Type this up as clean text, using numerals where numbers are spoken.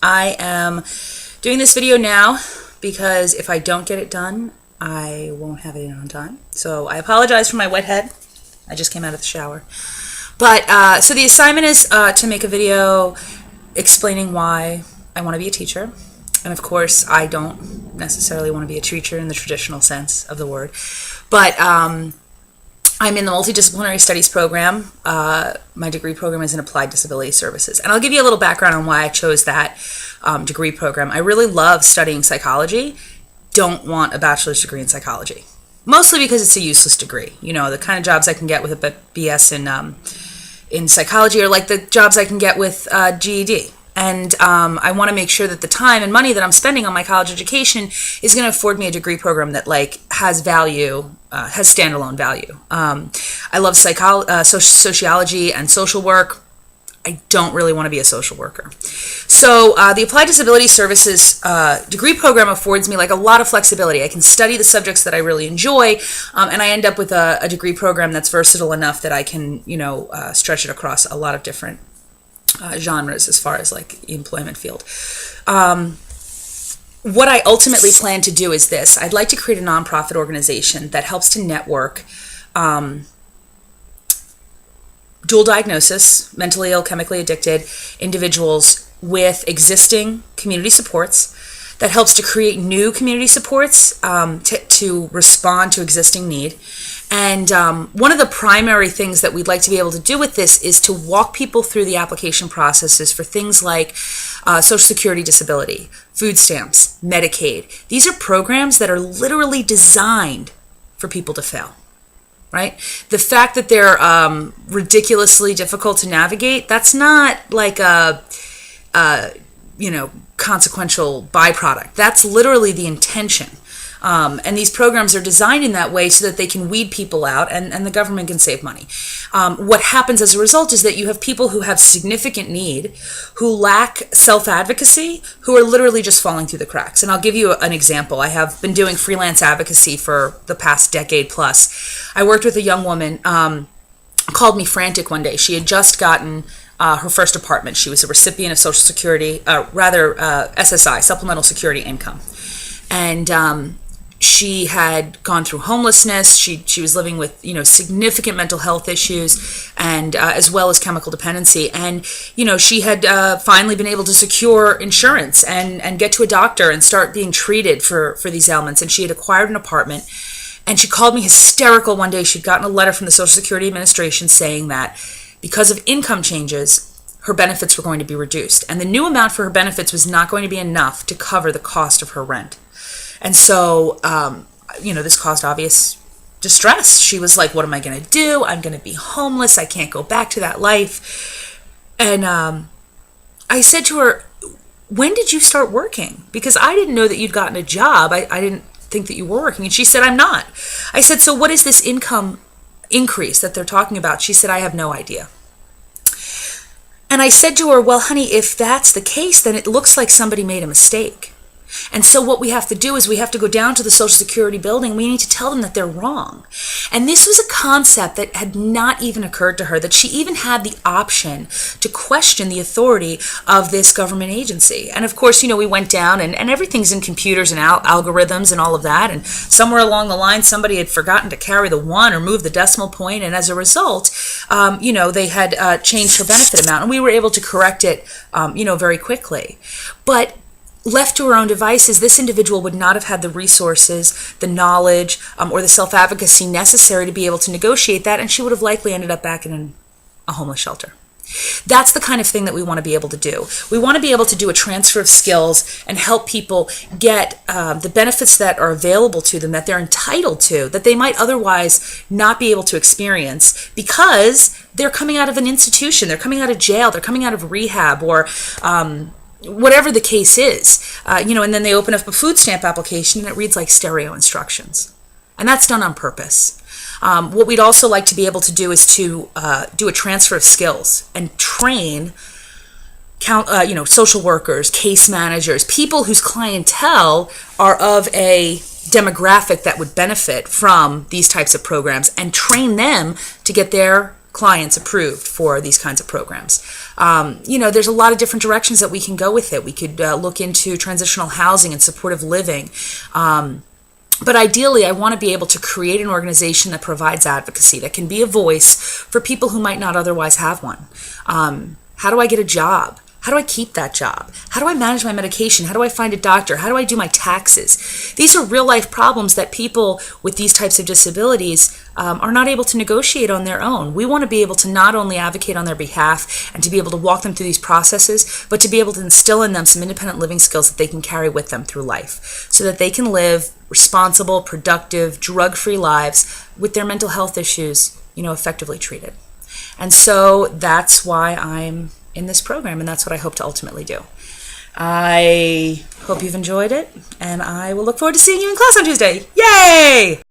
I am doing this video now because if I don't get it done, I won't have it in on time. So I apologize for my wet head. I just came out of the shower. But so the assignment is to make a video explaining why I want to be a teacher. And of course, I don't necessarily want to be a teacher in the traditional sense of the word. But I'm in the Multidisciplinary Studies program. My degree program is in Applied Disability Services. And I'll give you a little background on why I chose that degree program. I really love studying psychology. Don't want a bachelor's degree in psychology. Mostly because it's a useless degree. You know, the kind of jobs I can get with a BS in psychology are like the jobs I can get with GED. And I want to make sure that the time and money that I'm spending on my college education is going to afford me a degree program that has value, has standalone value. I love sociology and social work. I don't really want to be a social worker. So the Applied Disability Services degree program affords me a lot of flexibility. I can study the subjects that I really enjoy, and I end up with a degree program that's versatile enough that I can, stretch it across a lot of different genres as far as the employment field. What I ultimately plan to do is this. I'd like to create a nonprofit organization that helps to network dual diagnosis, mentally ill, chemically addicted individuals with existing community supports, that helps to create new community supports to respond to existing need. And one of the primary things that we'd like to be able to do with this is to walk people through the application processes for things like Social Security disability, food stamps, Medicaid. These are programs that are literally designed for people to fail, right? The fact that they're ridiculously difficult to navigate, that's not like a consequential byproduct. That's literally the intention. And these programs are designed in that way so that they can weed people out and the government can save money. What happens as a result is that you have people who have significant need, who lack self-advocacy, who are literally just falling through the cracks. And I'll give you an example. I have been doing freelance advocacy for the past decade plus. I worked with a young woman, called me frantic one day. She had just gotten her first apartment. She was a recipient of Social Security, SSI, Supplemental Security Income. And she had gone through homelessness. She was living with significant mental health issues, and as well as chemical dependency. And she had finally been able to secure insurance and get to a doctor and start being treated for these ailments. And she had acquired an apartment. And she called me hysterical one day. She'd gotten a letter from the Social Security Administration saying that because of income changes, her benefits were going to be reduced. And the new amount for her benefits was not going to be enough to cover the cost of her rent. And so, this caused obvious distress. She was like, what am I going to do? I'm going to be homeless. I can't go back to that life. And I said to her, when did you start working? Because I didn't know that you'd gotten a job. I didn't think that you were working. And she said, I'm not. I said, so what is this income increase that they're talking about? She said, I have no idea. And I said to her, well, honey, if that's the case, then it looks like somebody made a mistake. And so what we have to do is we have to go down to the Social Security building. We need to tell them that they're wrong. And this was a concept that had not even occurred to her, that she even had the option to question the authority of this government agency. And of course, we went down and everything's in computers and algorithms and all of that. And somewhere along the line, somebody had forgotten to carry the 1 or move the decimal point. And as a result, they had changed her benefit amount. And we were able to correct it, very quickly. But left to her own devices, this individual would not have had the resources, the knowledge, or the self-advocacy necessary to be able to negotiate that, and she would have likely ended up back in a homeless shelter. That's the kind of thing that we want to be able to do. We want to be able to do a transfer of skills and help people get the benefits that are available to them, that they're entitled to, that they might otherwise not be able to experience because they're coming out of an institution, they're coming out of jail, they're coming out of rehab, or whatever the case is, and then they open up a food stamp application and it reads like stereo instructions. And that's done on purpose. What we'd also like to be able to do is to do a transfer of skills and train social workers, case managers, people whose clientele are of a demographic that would benefit from these types of programs, and train them to get their clients approved for these kinds of programs. There's a lot of different directions that we can go with it. We could look into transitional housing and supportive living. But ideally, I want to be able to create an organization that provides advocacy, that can be a voice for people who might not otherwise have one. How do I get a job? How do I keep that job? How do I manage my medication? How do I find a doctor? How do I do my taxes? These are real life problems that people with these types of disabilities are not able to negotiate on their own. We want to be able to not only advocate on their behalf and to be able to walk them through these processes, but to be able to instill in them some independent living skills that they can carry with them through life so that they can live responsible, productive, drug-free lives with their mental health issues, effectively treated. And so that's why I'm in this program, and that's what I hope to ultimately do. I hope you've enjoyed it, and I will look forward to seeing you in class on Tuesday. Yay!